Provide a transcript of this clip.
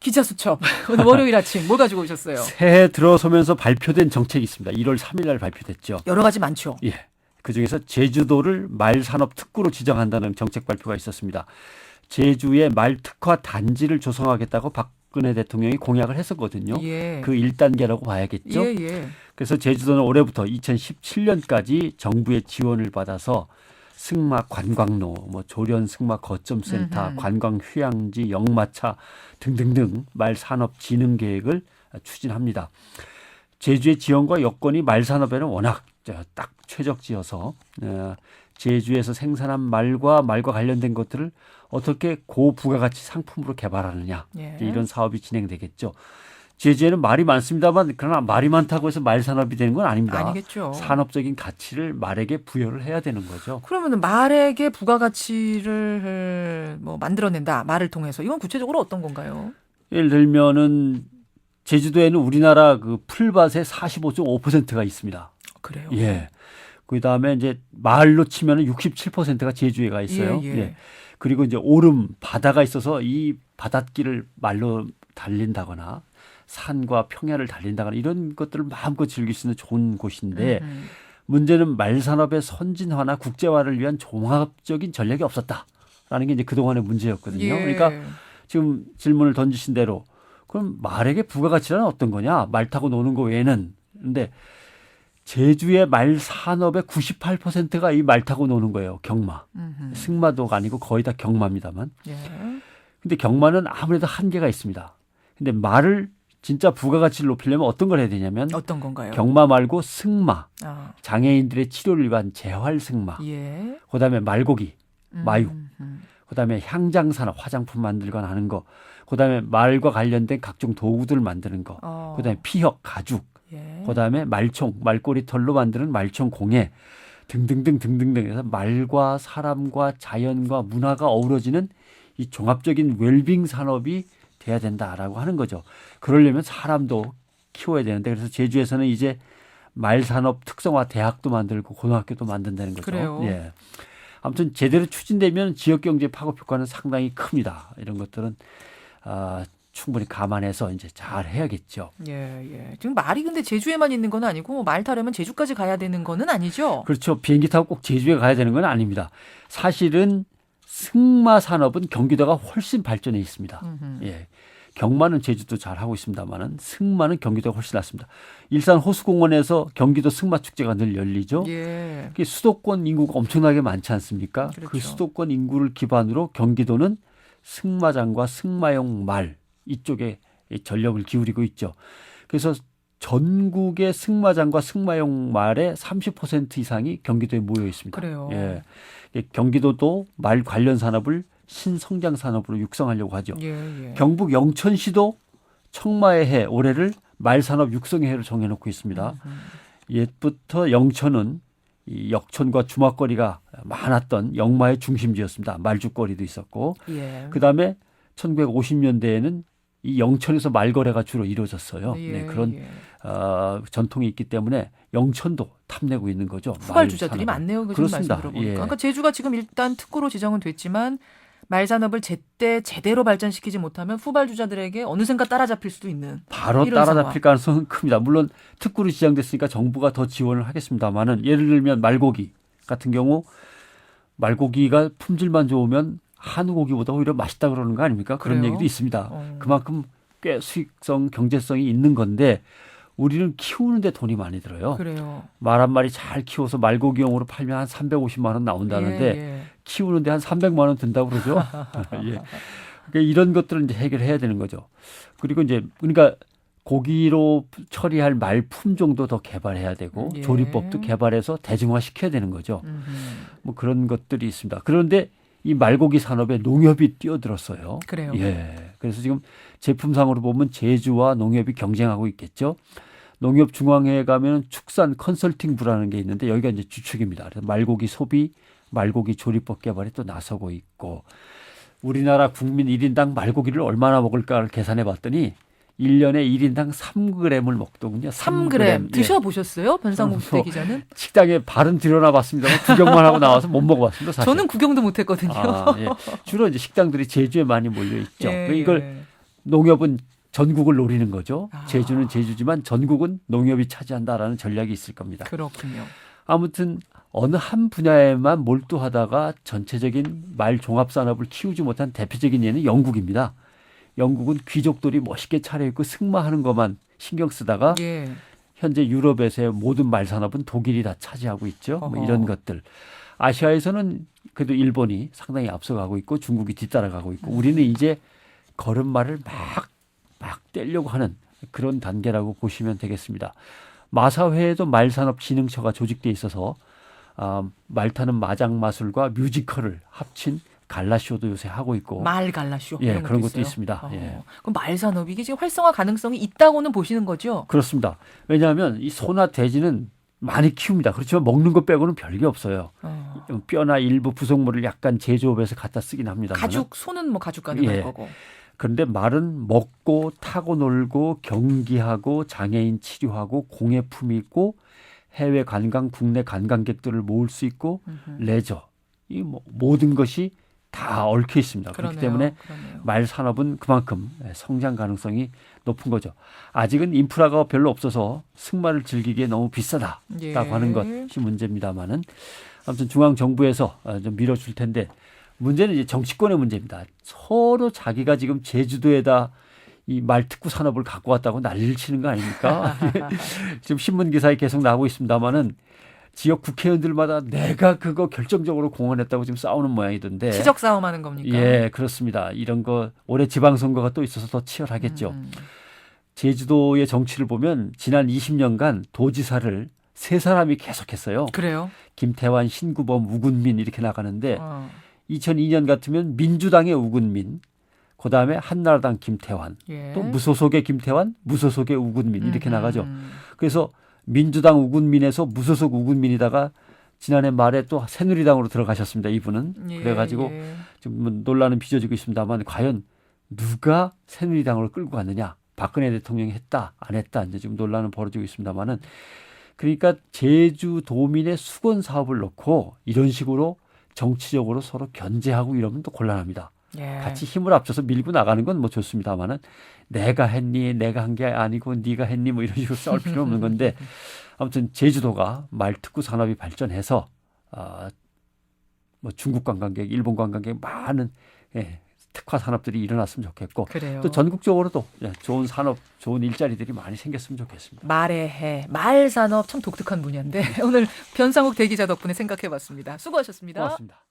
기자수첩. 오늘 월요일 아침 뭘 가지고 오셨어요? 새해 들어서면서 발표된 정책이 있습니다. 1월 3일 날 발표됐죠. 여러 가지 많죠. 예. 그중에서 제주도를 말산업 특구로 지정한다는 정책 발표가 있었습니다. 제주에 말 특화 단지를 조성하겠다고 박근혜 대통령이 공약을 했었거든요. 예. 그 1단계라고 봐야겠죠. 예, 예. 그래서 제주도는 올해부터 2017년까지 정부의 지원을 받아서 승마 관광로, 조련 승마 거점센터, 관광 휴양지, 역마차 등등등 말산업 진흥 계획을 추진합니다. 제주의 지원과 여건이 말산업에는 워낙 딱 최적지여서 제주에서 생산한 말과 관련된 것들을 어떻게 고부가가치 상품으로 개발하느냐, 예. 이런 사업이 진행되겠죠. 제주에는 말이 많습니다만 그러나 말이 많다고 해서 말산업이 되는 건 아닙니다. 아니겠죠. 산업적인 가치를 말에게 부여를 해야 되는 거죠. 그러면 말에게 부가가치를 만들어낸다. 말을 통해서. 이건 구체적으로 어떤 건가요? 예를 들면은 제주도에는 우리나라 그 풀밭의 45.5%가 있습니다. 그래요? 예. 그다음에 이제 말로 치면은 67%가 제주에 가 있어요. 예, 예. 예. 그리고 이제 오름 바다가 있어서 이 바닷길을 말로 달린다거나 산과 평야를 달린다거나 이런 것들을 마음껏 즐길 수 있는 좋은 곳인데 문제는 말산업의 선진화나 국제화를 위한 종합적인 전략이 없었다라는 게 이제 그동안의 문제였거든요. 예. 그러니까 지금 질문을 던지신 대로 그럼 말에게 부가가치란 어떤 거냐? 말 타고 노는 거 외에는. 근데 제주의 말 산업의 98%가 이 말 타고 노는 거예요. 경마. 승마도 아니고 거의 다 경마입니다만. 예. 근데 경마는 아무래도 한계가 있습니다. 근데 말을 진짜 부가가치를 높이려면 어떤 걸 해야 되냐면 어떤 건가요? 경마 말고 승마, 아. 장애인들의 치료를 위한 재활승마, 예. 그다음에 말고기, 마육, 그다음에 향장산업, 화장품 만들거나 하는 거, 그다음에 말과 관련된 각종 도구들 만드는 거, 그다음에 피혁, 가죽, 예. 그다음에 말총, 말꼬리 털로 만드는 말총 공예 등등등 해서 말과 사람과 자연과 문화가 어우러지는 이 종합적인 웰빙 산업이 돼야 된다라고 하는 거죠. 그러려면 사람도 키워야 되는데 그래서 제주에서는 이제 말산업 특성화 대학도 만들고 고등학교도 만든다는 거죠. 그래요. 예. 아무튼 제대로 추진되면 지역경제 파급 효과는 상당히 큽니다. 이런 것들은 충분히 감안해서 이제 잘 해야겠죠. 예. 지금 말이 근데 제주에만 있는 건 아니고 말 타려면 제주까지 가야 되는 거는 아니죠? 그렇죠. 비행기 타고 꼭 제주에 가야 되는 건 아닙니다. 사실은 승마 산업은 경기도가 훨씬 발전해 있습니다. 예. 경마는 제주도 잘 하고 있습니다만은 승마는 경기도가 훨씬 낫습니다. 일산 호수공원에서 경기도 승마 축제가 늘 열리죠. 예. 수도권 인구가 엄청나게 많지 않습니까? 그렇죠. 그 수도권 인구를 기반으로 경기도는 승마장과 승마용 말 이쪽에 전력을 기울이고 있죠. 그래서 전국의 승마장과 승마용 말의 30% 이상이 경기도에 모여 있습니다. 그래요. 예. 경기도도 말 관련 산업을 신성장 산업으로 육성하려고 하죠. 예. 경북 영천시도 청마의 해 올해를 말산업 육성의 해로 정해놓고 있습니다. 옛부터 영천은 이 역촌과 주막거리가 많았던 역마의 중심지였습니다. 말죽거리도 있었고 예. 그다음에 1950년대에는 이 영천에서 말거래가 주로 이루어졌어요. 예. 네, 그런 전통이 있기 때문에 영천도 탐내고 있는 거죠. 후발주자들이 많네요. 그 그렇습니다. 말씀 들어보니까. 예. 그러니까 제주가 지금 일단 특구로 지정은 됐지만 말산업을 제대로 발전시키지 못하면 후발주자들에게 어느샌가 따라잡힐 수도 있는 바로 이런 따라잡힐 가능성은 큽니다. 물론 특구로 지정됐으니까 정부가 더 지원을 하겠습니다만은 예를 들면 말고기 같은 경우 말고기가 품질만 좋으면 한우 고기보다 오히려 맛있다 그러는 거 아닙니까? 그런 그래요? 얘기도 있습니다. 그만큼 꽤 수익성, 경제성이 있는 건데 우리는 키우는데 돈이 많이 들어요. 그래요. 말 한 마리 잘 키워서 말고기용으로 팔면 한 350만 원 나온다는데 예. 키우는데 한 300만 원 든다고 그러죠. 예. 그러니까 이런 것들은 이제 해결해야 되는 거죠. 그리고 이제 그러니까 고기로 처리할 말 품종도 더 개발해야 되고 예. 조리법도 개발해서 대중화 시켜야 되는 거죠. 뭐 그런 것들이 있습니다. 그런데 이 말고기 산업에 농협이 뛰어들었어요. 그래요. 예. 그래서 지금 제품상으로 보면 제주와 농협이 경쟁하고 있겠죠. 농협중앙회에 가면 축산 컨설팅부라는 게 있는데 여기가 이제 주축입니다. 그래서 말고기 소비, 말고기 조리법 개발에 또 나서고 있고 우리나라 국민 1인당 말고기를 얼마나 먹을까를 계산해 봤더니 1년에 1인당 3g을 먹더군요. 3g. 예. 드셔보셨어요? 변상국 기자는? 식당에 발은 들여놔 봤습니다. 구경만 하고 나와서 못 먹어봤습니다. 사실. 저는 구경도 못했거든요. 예. 주로 이제 식당들이 제주에 많이 몰려 있죠. 예, 이걸 농협은 전국을 노리는 거죠. 아. 제주는 제주지만 전국은 농협이 차지한다라는 전략이 있을 겁니다. 그렇군요. 아무튼 어느 한 분야에만 몰두하다가 전체적인 말 종합산업을 키우지 못한 대표적인 예는 영국입니다. 영국은 귀족들이 멋있게 차려입고 승마하는 것만 신경 쓰다가 예. 현재 유럽에서의 모든 말 산업은 독일이 다 차지하고 있죠. 뭐 이런 것들. 아시아에서는 그래도 일본이 상당히 앞서가고 있고 중국이 뒤따라가고 있고 우리는 이제 걸음마를 막 떼려고 하는 그런 단계라고 보시면 되겠습니다. 마사회에도 말산업진흥처가 조직돼 있어서 말 타는 마장 마술과 뮤지컬을 합친 갈라쇼도 요새 하고 있고 말 갈라쇼 예, 이런 그런 것도 것도 있어요? 있습니다. 예. 그럼 말 산업이 이게 지금 활성화 가능성이 있다고는 보시는 거죠? 그렇습니다. 왜냐하면 이 소나 돼지는 많이 키웁니다. 그렇지만 먹는 것 빼고는 별게 없어요. 뼈나 일부 부속물을 약간 제조업에서 갖다 쓰긴 합니다. 가죽 소는 뭐 가죽 가능할 예. 거고. 그런데 말은 먹고 타고 놀고 경기하고 장애인 치료하고 공예 품이고 해외 관광 국내 관광객들을 모을 수 있고 레저 이 뭐 모든 것이 다 얽혀 있습니다. 그렇기 때문에 말 산업은 그만큼 성장 가능성이 높은 거죠. 아직은 인프라가 별로 없어서 승마를 즐기기에 너무 비싸다라고 예. 하는 것이 문제입니다만은 아무튼 중앙 정부에서 좀 밀어줄 텐데 문제는 이제 정치권의 문제입니다. 서로 자기가 지금 제주도에다 이 말특구 산업을 갖고 왔다고 난리를 치는 거 아닙니까? 지금 신문 기사에 계속 나오고 있습니다만은 지역 국회의원들마다 내가 그거 결정적으로 공헌했다고 지금 싸우는 모양이던데. 치적 싸움하는 겁니까? 예, 그렇습니다. 이런 거 올해 지방선거가 또 있어서 더 치열하겠죠. 제주도의 정치를 보면 지난 20년간 도지사를 세 사람이 계속했어요. 그래요? 김태환, 신구범, 우군민 이렇게 나가는데 2002년 같으면 민주당의 우군민, 그다음에 한나라당 김태환, 예. 또 무소속의 김태환, 무소속의 우군민 이렇게 나가죠. 그래서 민주당 우군민에서 무소속 우군민이다가 지난해 말에 또 새누리당으로 들어가셨습니다. 이분은. 예, 그래가지고 예. 지금 논란은 빚어지고 있습니다만 과연 누가 새누리당으로 끌고 갔느냐. 박근혜 대통령이 했다 안 했다 이제 지금 논란은 벌어지고 있습니다만은 그러니까 제주도민의 수건 사업을 놓고 이런 식으로 정치적으로 서로 견제하고 이러면 또 곤란합니다. 예. 같이 힘을 합쳐서 밀고 나가는 건 뭐 좋습니다만은 내가 했니 내가 한 게 아니고 네가 했니 뭐 이런 식으로 싸울 필요 없는 건데 아무튼 제주도가 말특구 산업이 발전해서 뭐 중국 관광객, 일본 관광객 많은 특화 산업들이 일어났으면 좋겠고 그래요. 또 전국적으로도 좋은 산업, 좋은 일자리들이 많이 생겼으면 좋겠습니다. 말의 해, 말 산업 참 독특한 분야인데 오늘 변상욱 대기자 덕분에 생각해봤습니다. 수고하셨습니다. 고맙습니다.